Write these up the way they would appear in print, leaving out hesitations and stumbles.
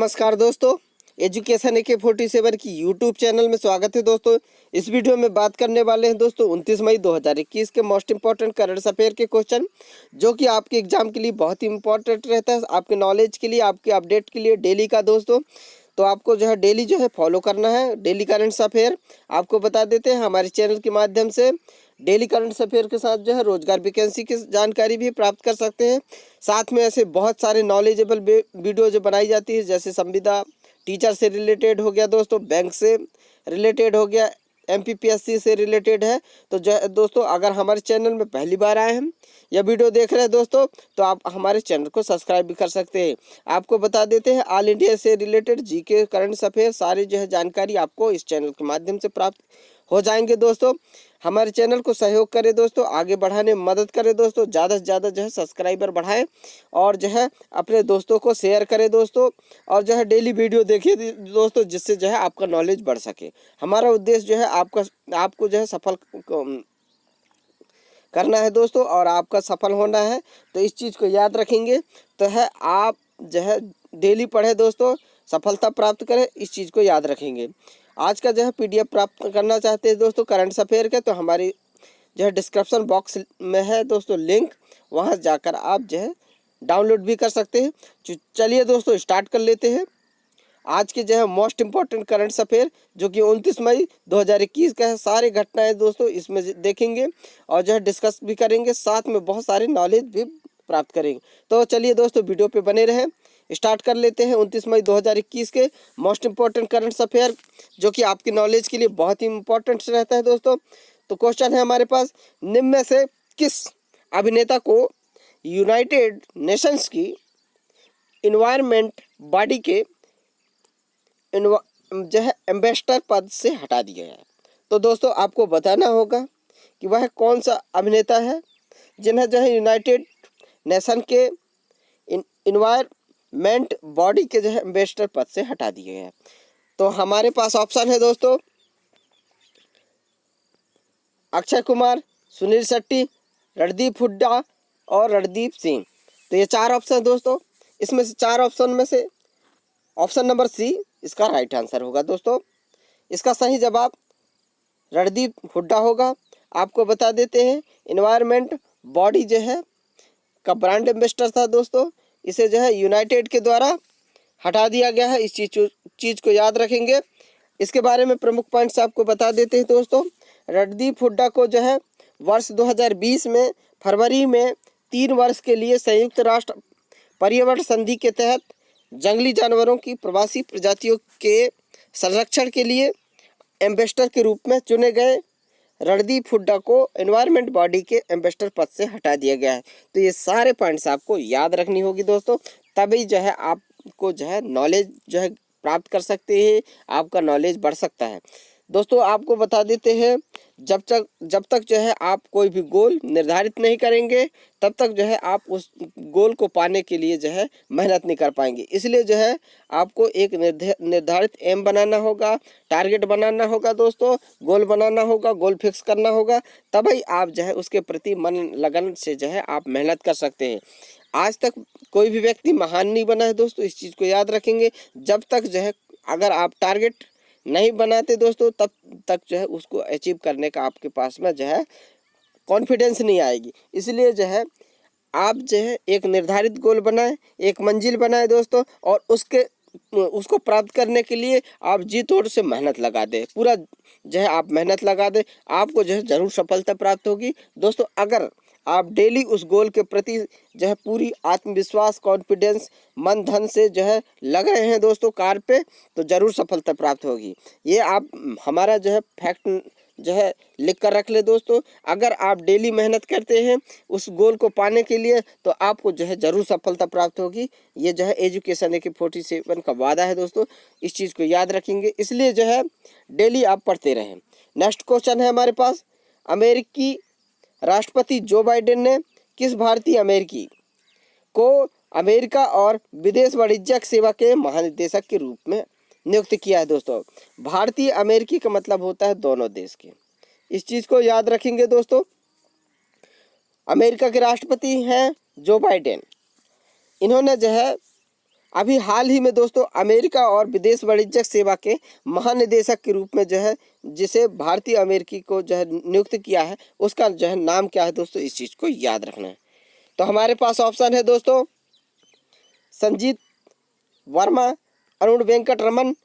नमस्कार दोस्तों, education AK-47 की यूट्यूब चैनल में स्वागत है दोस्तों। इस वीडियो में बात करने वाले हैं दोस्तों 29 मई 2021 के मोस्ट इंपॉर्टेंट करंट अफेयर के क्वेश्चन, जो कि आपके एग्जाम के लिए बहुत ही इंपॉर्टेंट रहता है, आपके नॉलेज के लिए, आपके अपडेट के लिए डेली का दोस्तों। तो आपको जो है डेली जो है फॉलो करना है। डेली करंट अफेयर आपको बता देते हैं हमारे चैनल के माध्यम से। डेली करंट अफेयर के साथ जो है रोजगार वैकेंसी की जानकारी भी प्राप्त कर सकते हैं। साथ में ऐसे बहुत सारे नॉलेजेबल वीडियो जो बनाई जाती है, जैसे संविदा, टीचर से रिलेटेड हो गया दोस्तों, बैंक से रिलेटेड हो गया, MPPSC से रिलेटेड है। तो दोस्तों अगर हमारे चैनल में पहली बार आए हैं या वीडियो देख रहे हैं दोस्तों, तो आप हमारे चैनल को सब्सक्राइब भी कर सकते हैं। आपको बता देते हैं ऑल इंडिया से रिलेटेड GK करंट अफेयर सारी जो है जानकारी आपको इस चैनल के माध्यम से प्राप्त हो जाएंगे दोस्तों। हमारे चैनल को सहयोग करें दोस्तों, आगे बढ़ाने में मदद करें दोस्तों, ज़्यादा से ज़्यादा जो है सब्सक्राइबर बढ़ाएं और जो है अपने दोस्तों को शेयर करें दोस्तों। और जो है डेली वीडियो देखिए दोस्तों, जिससे जो है आपका नॉलेज बढ़ सके। हमारा उद्देश्य जो है आपको जो है सफल करना है दोस्तों, और आपका सफल होना है। तो इस चीज़ को याद रखेंगे तो है आप जो है डेली पढ़े दोस्तों, सफलता प्राप्त करें, इस चीज़ को याद रखेंगे। आज का जो है PDF प्राप्त करना चाहते हैं दोस्तों करंट अफेयर के, तो हमारी जो है डिस्क्रिप्शन बॉक्स में है दोस्तों लिंक, वहाँ जाकर आप जो है डाउनलोड भी कर सकते हैं। चलिए दोस्तों स्टार्ट कर लेते हैं आज के जो है मोस्ट इंपॉर्टेंट करंट अफेयर, जो कि 29 मई 2021 का है। सारी घटनाएं दोस्तों इसमें देखेंगे और जो है डिस्कस भी करेंगे, साथ में बहुत सारे नॉलेज भी प्राप्त करेंगे। तो चलिए दोस्तों वीडियो पे बने रहें। स्टार्ट कर लेते हैं 29 मई 2021 के मोस्ट इंपॉर्टेंट करंट अफेयर, जो कि आपकी नॉलेज के लिए बहुत ही इंपॉर्टेंट रहता है दोस्तों। तो क्वेश्चन है हमारे पास, निम्न में से किस अभिनेता को यूनाइटेड नेशंस की इन्वायरमेंट बॉडी के जो है एम्बेसडर पद से हटा दिया है? तो दोस्तों आपको बताना होगा कि वह कौन सा अभिनेता है जिन्हें जो है यूनाइटेड नेशन के इन्वायरमेंट बॉडी के जो है एम्बेसडर पद से हटा दिए हैं। तो हमारे पास ऑप्शन है दोस्तों, अक्षय कुमार, सुनील शेट्टी, रणदीप हुड्डा और रणदीप सिंह। तो ये चार ऑप्शन दोस्तों, इसमें से चार ऑप्शन में से ऑप्शन नंबर C इसका राइट आंसर होगा दोस्तों। इसका सही जवाब रणदीप हुड्डा होगा। आपको बता देते हैं इन्वायरमेंट बॉडी जो है का ब्रांड एम्बेसडर था दोस्तों, इसे जो है यूनाइटेड के द्वारा हटा दिया गया है। इस चीज़ को याद रखेंगे। इसके बारे में प्रमुख पॉइंट्स आपको बता देते हैं दोस्तों। रणदीप हुड्डा को जो है वर्ष 2020 में फरवरी में 3 वर्ष के लिए संयुक्त राष्ट्र पर्यावरण संधि के तहत जंगली जानवरों की प्रवासी प्रजातियों के संरक्षण के लिए एम्बेसडर के रूप में चुने गए रणदीप हुड्डा को एनवायरनमेंट बॉडी के एम्बेसडर पद से हटा दिया गया है। तो ये सारे पॉइंट्स आपको याद रखनी होगी दोस्तों, तभी जो है आपको जो है नॉलेज जो है प्राप्त कर सकते हैं, आपका नॉलेज बढ़ सकता है दोस्तों। आपको बता देते हैं जब तक जो है आप कोई भी गोल निर्धारित नहीं करेंगे, तब तक जो है आप उस गोल को पाने के लिए जो है मेहनत नहीं कर पाएंगे। इसलिए जो है आपको एक निर्धारित एम बनाना होगा, टारगेट बनाना होगा दोस्तों, गोल बनाना होगा, गोल फिक्स करना होगा, तभी आप जो है उसके प्रति मन लगन से जो है आप मेहनत कर सकते हैं। आज तक कोई भी व्यक्ति महान नहीं बना है दोस्तों, इस चीज़ को याद रखेंगे। जब तक जो है अगर आप टारगेट नहीं बनाते दोस्तों, तब तक जो है उसको अचीव करने का आपके पास में जो है कॉन्फिडेंस नहीं आएगी। इसलिए जो है आप जो है एक निर्धारित गोल बनाएं, एक मंजिल बनाएं दोस्तों, और उसको प्राप्त करने के लिए आप जी तोड़ से मेहनत लगा दें, पूरा जो है आप मेहनत लगा दें, आपको जो है ज़रूर सफलता प्राप्त होगी दोस्तों। अगर आप डेली उस गोल के प्रति जो है पूरी आत्मविश्वास, कॉन्फिडेंस, मन धन से जो है लग रहे हैं दोस्तों कार्य पे, तो ज़रूर सफलता प्राप्त होगी। ये आप हमारा जो है फैक्ट जो है लिख कर रख ले दोस्तों। अगर आप डेली मेहनत करते हैं उस गोल को पाने के लिए, तो आपको जो है ज़रूर सफलता प्राप्त होगी। ये जो है एजुकेशन AK-47 का वादा है दोस्तों, इस चीज़ को याद रखेंगे। इसलिए जो है डेली आप पढ़ते रहें। नेक्स्ट क्वेश्चन है हमारे पास, अमेरिकी राष्ट्रपति जो बाइडेन ने किस भारतीय अमेरिकी को अमेरिका और विदेश वाणिज्यिक सेवा के महानिदेशक के रूप में नियुक्त किया है दोस्तों? भारतीय अमेरिकी का मतलब होता है दोनों देश के, इस चीज़ को याद रखेंगे दोस्तों। अमेरिका के राष्ट्रपति हैं जो बाइडेन, इन्होंने जो है अभी हाल ही में दोस्तों अमेरिका और विदेश वाणिज्यिक सेवा के महानिदेशक के रूप में जो है जिसे भारतीय अमेरिकी को जो है नियुक्त किया है उसका जो है नाम क्या है दोस्तों, इस चीज़ को याद रखना है। तो हमारे पास ऑप्शन है दोस्तों संजीत वर्मा, अरुण वेंकट रमन,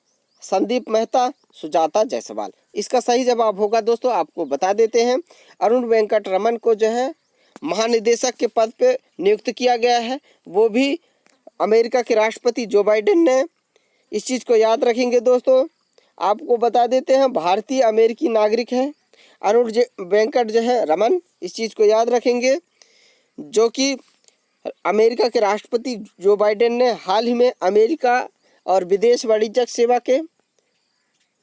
संदीप मेहता, सुजाता जायसवाल। इसका सही जवाब होगा दोस्तों, आपको बता देते हैं, अरुण वेंकट रमन को जो है महानिदेशक के पद पे नियुक्त किया गया है, वो भी अमेरिका के राष्ट्रपति जो बाइडेन ने। इस चीज़ को याद रखेंगे दोस्तों। आपको बता देते हैं भारतीय अमेरिकी नागरिक हैं अरुण वेंकट जो है रमन, इस चीज़ को याद रखेंगे, जो कि अमेरिका के राष्ट्रपति जो बाइडेन ने हाल ही में अमेरिका और विदेश वाणिज्यिक सेवा के,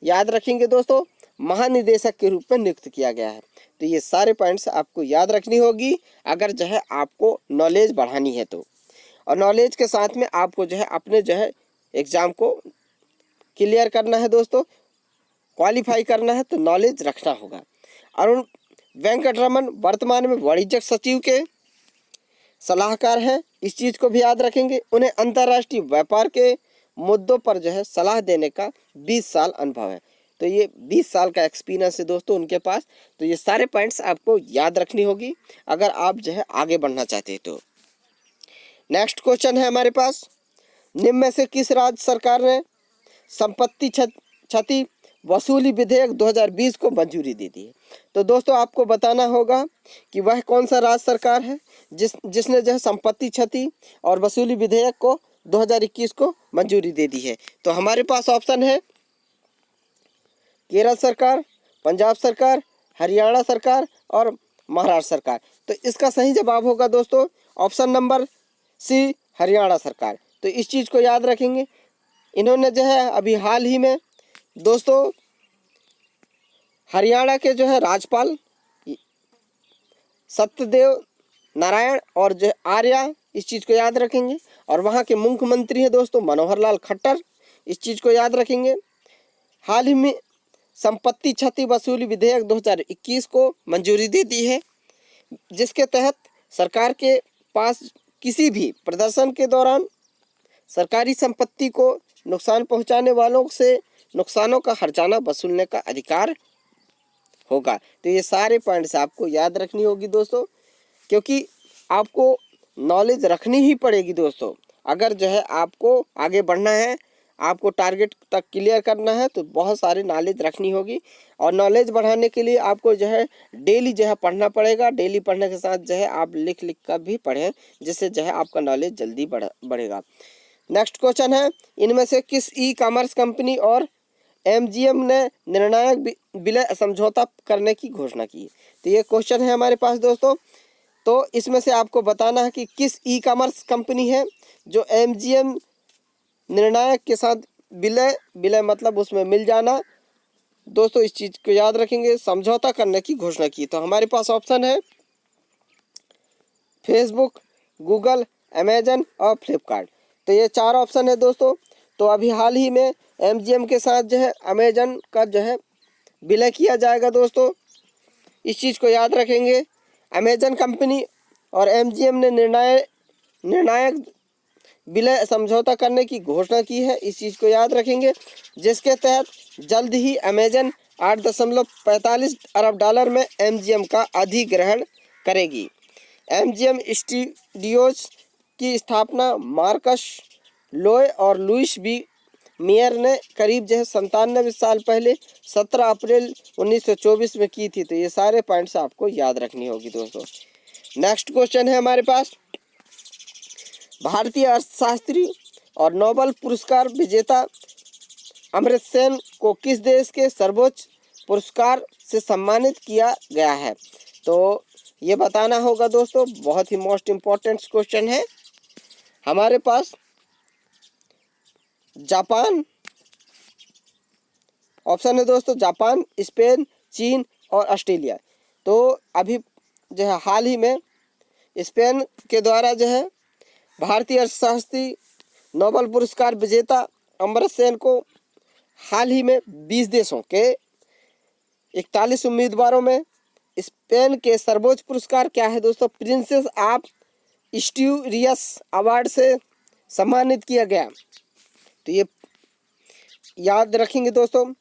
याद रखेंगे दोस्तों, महानिदेशक के रूप में नियुक्त किया गया है। तो ये सारे पॉइंट्स आपको याद रखनी होगी अगर जो है आपको नॉलेज बढ़ानी है तो, और नॉलेज के साथ में आपको जो है अपने जो है एग्ज़ाम को क्लियर करना है दोस्तों, क्वालिफाई करना है तो नॉलेज रखना होगा। अरुण वेंकट रमन वर्तमान में वाणिज्यिक सचिव के सलाहकार हैं, इस चीज़ को भी याद रखेंगे। उन्हें अंतर्राष्ट्रीय व्यापार के मुद्दों पर जो है सलाह देने का 20 साल अनुभव है। तो ये 20 साल का एक्सपीरियंस है दोस्तों उनके पास। तो ये सारे पॉइंट्स आपको याद रखनी होगी अगर आप जो है आगे बढ़ना चाहते हैं तो। नेक्स्ट क्वेश्चन है हमारे पास, निम्न में से किस राज्य सरकार ने संपत्ति क्षति वसूली विधेयक 2020 को मंजूरी दे दी है? तो दोस्तों आपको बताना होगा कि वह कौन सा राज्य सरकार है जिसने जो है संपत्ति क्षति और वसूली विधेयक को 2021 को मंजूरी दे दी है। तो हमारे पास ऑप्शन है केरल सरकार, पंजाब सरकार, हरियाणा सरकार और महाराष्ट्र सरकार। तो इसका सही जवाब होगा दोस्तों ऑप्शन नंबर सी, हरियाणा सरकार। तो इस चीज़ को याद रखेंगे। इन्होंने जो है अभी हाल ही में दोस्तों हरियाणा के जो है राज्यपाल सत्यदेव नारायण और जो आर्या, इस चीज़ को याद रखेंगे, और वहाँ के मुख्यमंत्री हैं दोस्तों मनोहर लाल खट्टर, इस चीज़ को याद रखेंगे। हाल ही में संपत्ति क्षति वसूली विधेयक 2021 को मंजूरी दे दी है, जिसके तहत सरकार के पास किसी भी प्रदर्शन के दौरान सरकारी संपत्ति को नुकसान पहुंचाने वालों से नुकसानों का हर्जाना वसूलने का अधिकार होगा। तो ये सारे पॉइंट्स आपको याद रखनी होगी दोस्तों, क्योंकि आपको नॉलेज रखनी ही पड़ेगी दोस्तों। अगर जो है आपको आगे बढ़ना है, आपको टारगेट तक क्लियर करना है तो बहुत सारी नॉलेज रखनी होगी। और नॉलेज बढ़ाने के लिए आपको जो है डेली जो है पढ़ना पड़ेगा। डेली पढ़ने के साथ जो है आप लिख कर भी पढ़ें, जिससे जो है आपका नॉलेज जल्दी बढ़ेगा। नेक्स्ट क्वेश्चन है, इनमें से किस ई कॉमर्स कंपनी और एमजीएम ने निर्णायक विलय समझौता करने की घोषणा की? तो ये क्वेश्चन है हमारे पास दोस्तों। तो इसमें से आपको बताना है कि किस ई कॉमर्स कंपनी है जो एमजीएम निर्णायक के साथ विलय मतलब उसमें मिल जाना दोस्तों, इस चीज़ को याद रखेंगे, समझौता करने की घोषणा की। तो हमारे पास ऑप्शन है फेसबुक, गूगल, अमेजन और फ्लिपकार्ट। तो ये चार ऑप्शन है दोस्तों। तो अभी हाल ही में एमजीएम के साथ जो है अमेजन का जो है विलय किया जाएगा दोस्तों, इस चीज़ को याद रखेंगे। अमेजन कंपनी और एमजीएम ने निर्णायक विलय समझौता करने की घोषणा की है, इस चीज़ को याद रखेंगे, जिसके तहत जल्द ही अमेजन 8.45 अरब डॉलर में एमजीएम का अधिग्रहण करेगी। एमजीएम स्टूडियोज की स्थापना मार्कस लोय और लुइस बी मेयर ने करीब जो है 97 साल पहले 17 अप्रैल 1924 में की थी। तो ये सारे पॉइंट्स आपको याद रखनी होगी दोस्तों। नेक्स्ट क्वेश्चन है हमारे पास, भारतीय अर्थशास्त्री और नोबेल पुरस्कार विजेता अमर्त्य सेन को किस देश के सर्वोच्च पुरस्कार से सम्मानित किया गया है? तो ये बताना होगा दोस्तों, बहुत ही मोस्ट इम्पोर्टेंट क्वेश्चन है हमारे पास। जापान ऑप्शन है दोस्तों, जापान, स्पेन, चीन और ऑस्ट्रेलिया। तो अभी जो है हाल ही में स्पेन के द्वारा जो है भारतीय अर्थशास्त्री नोबेल पुरस्कार विजेता अमर्त्य सेन को हाल ही में 20 देशों के 41 उम्मीदवारों में स्पेन के सर्वोच्च पुरस्कार क्या है दोस्तों, प्रिंसेस ऑफ एस्टूरियस अवार्ड से सम्मानित किया गया। तो ये याद रखेंगे दोस्तों।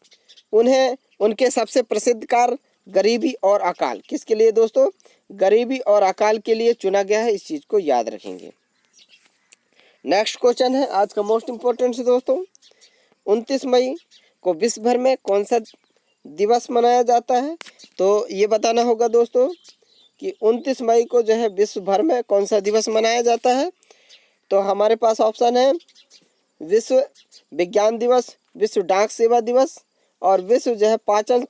उन्हें उनके सबसे प्रसिद्ध कार्य गरीबी और अकाल, किसके लिए दोस्तों? गरीबी और अकाल के लिए चुना गया है। इस चीज़ को याद रखेंगे। नेक्स्ट क्वेश्चन है आज का मोस्ट इम्पोर्टेंट से दोस्तों, 29 मई को विश्व भर में कौन सा दिवस मनाया जाता है? तो ये बताना होगा दोस्तों कि 29 मई को जो है विश्व भर में कौन सा दिवस मनाया जाता है। तो हमारे पास ऑप्शन है विश्व विज्ञान दिवस, विश्व डाक सेवा दिवस, और विश्व जो है पाचन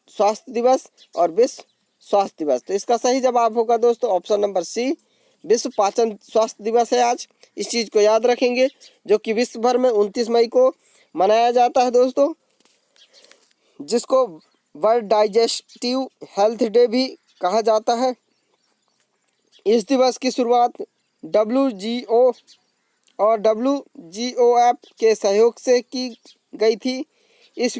स्वास्थ्य दिवस, और विश्व स्वास्थ्य दिवस। तो इसका सही जवाब होगा दोस्तों ऑप्शन नंबर सी, विश्व पाचन स्वास्थ्य दिवस है आज। इस चीज़ को याद रखेंगे, जो कि विश्व भर में 29 मई को मनाया जाता है दोस्तों, जिसको वर्ल्ड डाइजेस्टिव हेल्थ डे भी कहा जाता है। इस दिवस की शुरुआत WGO और WGOF के सहयोग से की गई थी। इस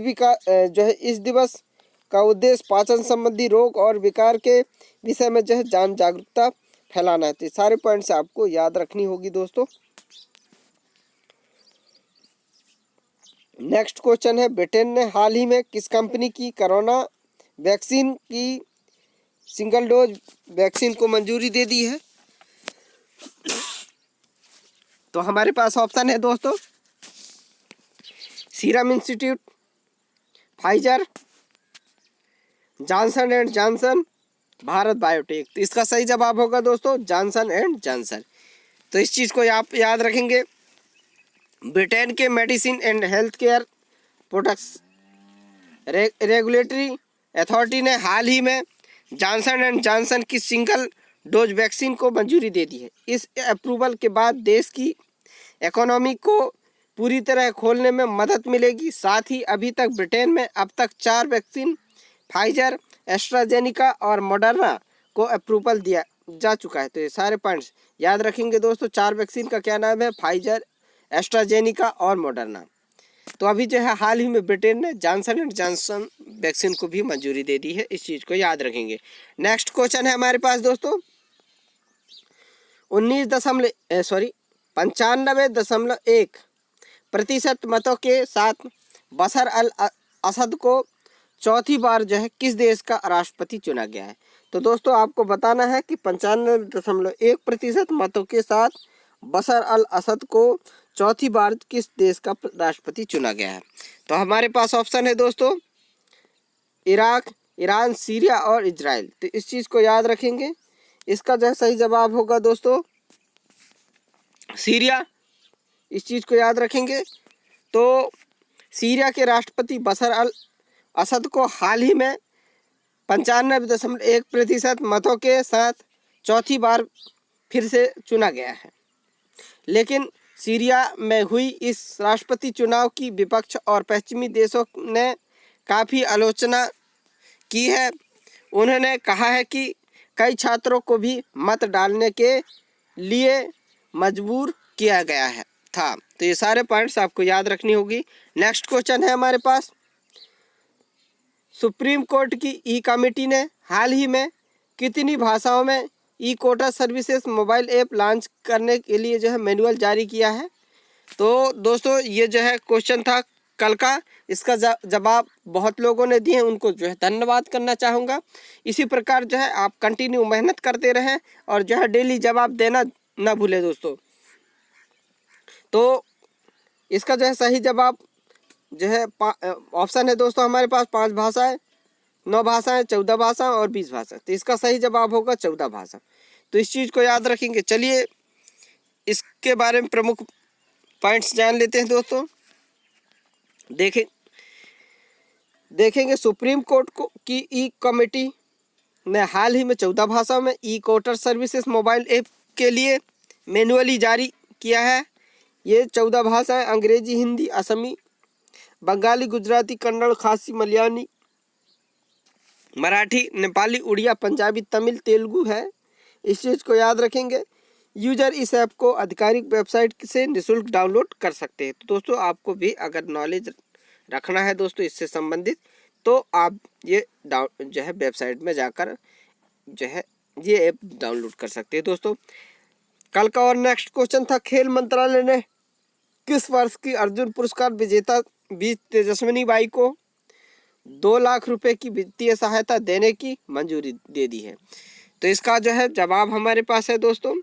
दिवस का उद्देश्य पाचन संबंधी रोग और विकार के विषय में जो है जागरूकता फैलाना है। तो सारे पॉइंट्स आपको याद रखनी होगी दोस्तों। नेक्स्ट क्वेश्चन है, ब्रिटेन ने हाल ही में किस कंपनी की कोरोना वैक्सीन की सिंगल डोज वैक्सीन को मंजूरी दे दी है? तो हमारे पास ऑप्शन है दोस्तों, serum institute, Pfizer, Johnson and Johnson, Bharat biotech. तो इसका सही जवाब होगा दोस्तों जॉनसन एंड जॉनसन। तो इस चीज़ को आप याद रखेंगे। ब्रिटेन के medicine and health care products regulatory authority ने हाल ही में जॉनसन एंड जॉनसन की सिंगल डोज वैक्सीन को मंजूरी दे दी है। इस अप्रूवल के बाद देश की इकोनॉमी को पूरी तरह खोलने में मदद मिलेगी। साथ ही अभी तक ब्रिटेन में अब तक 4 वैक्सीन फाइजर, एस्ट्राजेनिका और मॉडर्ना को अप्रूवल दिया जा चुका है। तो ये सारे पॉइंट्स याद रखेंगे दोस्तों। 4 वैक्सीन का क्या नाम है? फाइजर, एस्ट्राजेनिका और मॉडर्ना। तो अभी जो है हाल ही में ब्रिटेन ने जॉनसन एंड जॉनसन वैक्सीन को भी मंजूरी दे दी है। इस चीज़ को याद रखेंगे। नेक्स्ट क्वेश्चन है हमारे पास दोस्तों, 95.1% मतों के साथ बशर अल असद को चौथी बार जो है किस देश का राष्ट्रपति चुना गया है? तो दोस्तों आपको बताना है कि 95.1% मतों के साथ बशर अल असद को चौथी बार किस देश का राष्ट्रपति चुना गया है? तो हमारे पास ऑप्शन है दोस्तों, इराक, ईरान, सीरिया और इजराइल। तो इस चीज़ को याद रखेंगे। इसका जो है सही जवाब होगा दोस्तों सीरिया। इस चीज़ को याद रखेंगे। तो सीरिया के राष्ट्रपति बशर अल असद को हाल ही में 95.1% मतों के साथ चौथी बार फिर से चुना गया है। लेकिन सीरिया में हुई इस राष्ट्रपति चुनाव की विपक्ष और पश्चिमी देशों ने काफ़ी आलोचना की है। उन्होंने कहा है कि कई छात्रों को भी मत डालने के लिए मजबूर किया गया था। तो ये सारे पॉइंट्स आपको याद रखनी होगी। नेक्स्ट क्वेश्चन है हमारे पास, सुप्रीम कोर्ट की ई कमेटी ने हाल ही में कितनी भाषाओं में ई कोटा सर्विसेज मोबाइल ऐप लॉन्च करने के लिए जो है मैनुअल जारी किया है? तो दोस्तों ये जो है क्वेश्चन था कल का। इसका जवाब बहुत लोगों ने दिए हैं, उनको जो है धन्यवाद करना चाहूँगा। इसी प्रकार जो है आप कंटिन्यू मेहनत करते रहें और जो है डेली जवाब देना ना भूलें दोस्तों। तो इसका जो है सही जवाब जो है ऑप्शन है दोस्तों हमारे पास 5 भाषाएं, 9 भाषाएं, 14 भाषा और 20 भाषा। तो इसका सही जवाब होगा 14 भाषा। तो इस चीज़ को याद रखेंगे। चलिए इसके बारे में प्रमुख पॉइंट्स जान लेते हैं दोस्तों। देखेंगे सुप्रीम कोर्ट की ई कमेटी ने हाल ही में 14 भाषाओं में ई कोटर सर्विसेज मोबाइल ऐप के लिए मैनुअली जारी किया है। ये 14 भाषाएं अंग्रेजी, हिंदी, असमी, बंगाली, गुजराती, कन्नड़, खासी, मलयाली, मराठी, नेपाली, उड़िया, पंजाबी, तमिल, तेलुगु है। इस चीज़ को याद रखेंगे। यूजर इस ऐप को आधिकारिक वेबसाइट से निःशुल्क डाउनलोड कर सकते हैं। तो दोस्तों आपको भी अगर नॉलेज रखना है दोस्तों इससे संबंधित, तो आप ये जो है वेबसाइट में जाकर जो है ये ऐप डाउनलोड कर सकते हैं दोस्तों। कल का और नेक्स्ट क्वेश्चन था, खेल मंत्रालय ने किस वर्ष की अर्जुन पुरस्कार विजेता बी तेजस्विनी बाई को 2 लाख रुपए की वित्तीय सहायता देने की मंजूरी दे दी है। तो इसका जो है जवाब हमारे पास है दोस्तों,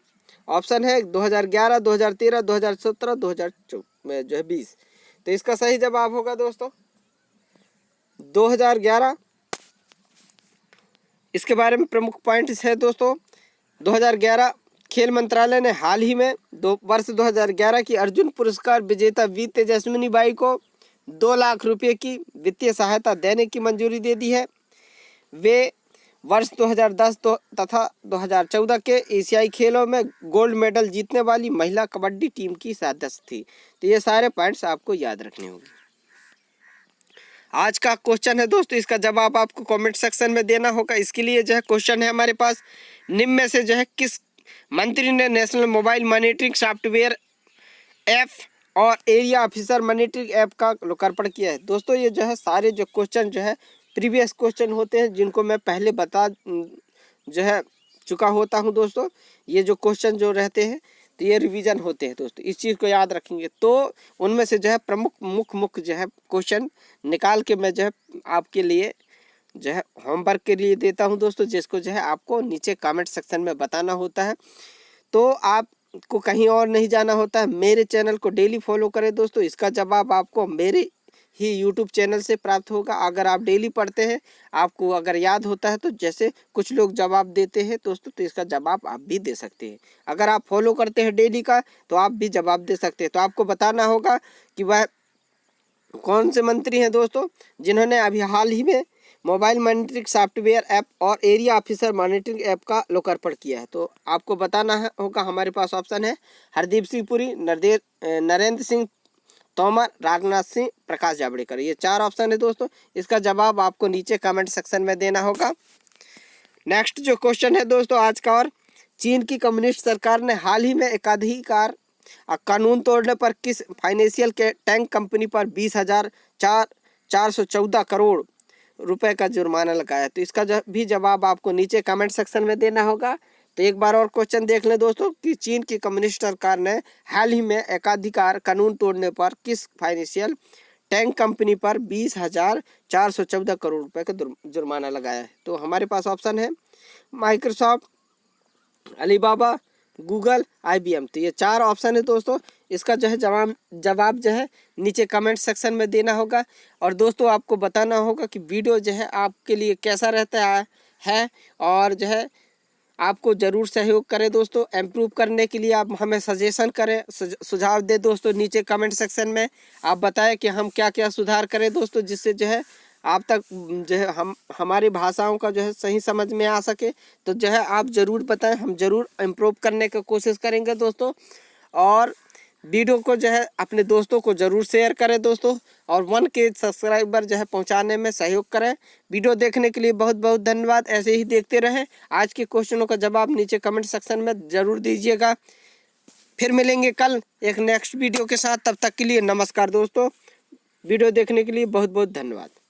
ऑप्शन है 2011, 2013, 2017, 2020। तो इसका सही जवाब होगा दोस्तों 2011। इसके बारे में प्रमुख पॉइंट्स है दोस्तों, 2011 खेल मंत्रालय ने हाल ही में वर्ष 2011 की अर्जुन पुरस्कार विजेता वी तेजस्विनी बाई को 2 लाख रुपए की वित्तीय सहायता देने की मंजूरी दे दी है। वे वर्ष 2010 तथा 2014 के एशियाई खेलों में गोल्ड मेडल जीतने वाली महिला कबड्डी टीम की सदस्य थी। तो ये सारे पॉइंट्स आपको याद रखने होंगे। आज का क्वेश्चन है दोस्तों, इसका जवाब आपको कमेंट सेक्शन में देना होगा। इसके लिए जो है क्वेश्चन है हमारे पास, निम्न में से जो है किस मंत्री ने national mobile monitoring software app और एरिया ऑफिसर मॉनिटरिंग ऐप का लोकार्पण किया है। दोस्तों ये जो है सारे जो क्वेश्चन जो है प्रीवियस क्वेश्चन होते हैं, जिनको मैं पहले बता जो है चुका होता हूं दोस्तों। ये जो क्वेश्चन जो रहते हैं तो ये रिवीजन होते हैं दोस्तों, इस चीज़ को याद रखेंगे। तो उनमें से जो है प्रमुख मुख्य जो है क्वेश्चन निकाल के मैं जो है आपके लिए जो है होमवर्क के लिए देता हूं दोस्तों, जिसको जो है आपको नीचे कमेंट सेक्शन में बताना होता है। तो आपको कहीं और नहीं जाना होता है, मेरे चैनल को डेली फॉलो करें दोस्तों। इसका जवाब आपको मेरे ही यूट्यूब चैनल से प्राप्त होगा। अगर आप डेली पढ़ते हैं, आपको अगर याद होता है, तो जैसे कुछ लोग जवाब देते हैं दोस्तों, तो इसका जवाब आप भी दे सकते हैं। अगर आप फॉलो करते हैं डेली का, तो आप भी जवाब दे सकते हैं। तो आपको बताना होगा कि वह कौन से मंत्री हैं दोस्तों जिन्होंने अभी हाल ही में मोबाइल मॉनिटरिंग सॉफ्टवेयर ऐप और एरिया ऑफिसर मॉनिटरिंग ऐप का लोकार्पण किया है। तो आपको बताना होगा। हमारे पास ऑप्शन है हरदीप सिंह पुरी, नरेंद्र सिंह तोमर, राजनाथ सिंह, प्रकाश जावड़ेकर। ये 4 ऑप्शन है दोस्तों। इसका जवाब आपको नीचे कमेंट सेक्शन में देना होगा। नेक्स्ट जो क्वेश्चन है दोस्तों आज का, और चीन की कम्युनिस्ट सरकार ने हाल ही में एकाधिकार कानून तोड़ने पर किस फाइनेंशियल के टैंक कंपनी पर 20,414 करोड़ रुपए का जुर्माना लगाया। तो इसका भी जवाब आपको नीचे कमेंट सेक्शन में देना होगा। तो एक बार और क्वेश्चन देख लें दोस्तों कि चीन की कम्युनिस्ट सरकार ने हाल ही में एकाधिकार कानून तोड़ने पर किस फाइनेंशियल टैंक कंपनी पर 20,414 करोड़ रुपए का जुर्माना लगाया है। तो हमारे पास ऑप्शन है माइक्रोसॉफ्ट, अलीबाबा, गूगल, IBM। तो ये 4 ऑप्शन है दोस्तों। इसका जो है जवाब जो है नीचे कमेंट सेक्शन में देना होगा। और दोस्तों आपको बताना होगा कि वीडियो जो है आपके लिए कैसा रहता है और जो है आपको ज़रूर सहयोग करें दोस्तों। इम्प्रूव करने के लिए आप हमें सजेशन करें, सुझाव दें दोस्तों। नीचे कमेंट सेक्शन में आप बताएं कि हम क्या क्या सुधार करें दोस्तों, जिससे जो है आप तक जो है हमारी भाषाओं का जो है सही समझ में आ सके। तो जो है आप ज़रूर बताएं, हम ज़रूर इम्प्रूव करने की कोशिश करेंगे दोस्तों। और वीडियो को जो है अपने दोस्तों को ज़रूर शेयर करें दोस्तों, और 1K सब्सक्राइबर जो है पहुंचाने में सहयोग करें। वीडियो देखने के लिए बहुत बहुत धन्यवाद। ऐसे ही देखते रहें। आज के क्वेश्चनों का जवाब नीचे कमेंट सेक्शन में ज़रूर दीजिएगा। फिर मिलेंगे कल एक नेक्स्ट वीडियो के साथ। तब तक के लिए नमस्कार दोस्तों। वीडियो देखने के लिए बहुत बहुत धन्यवाद।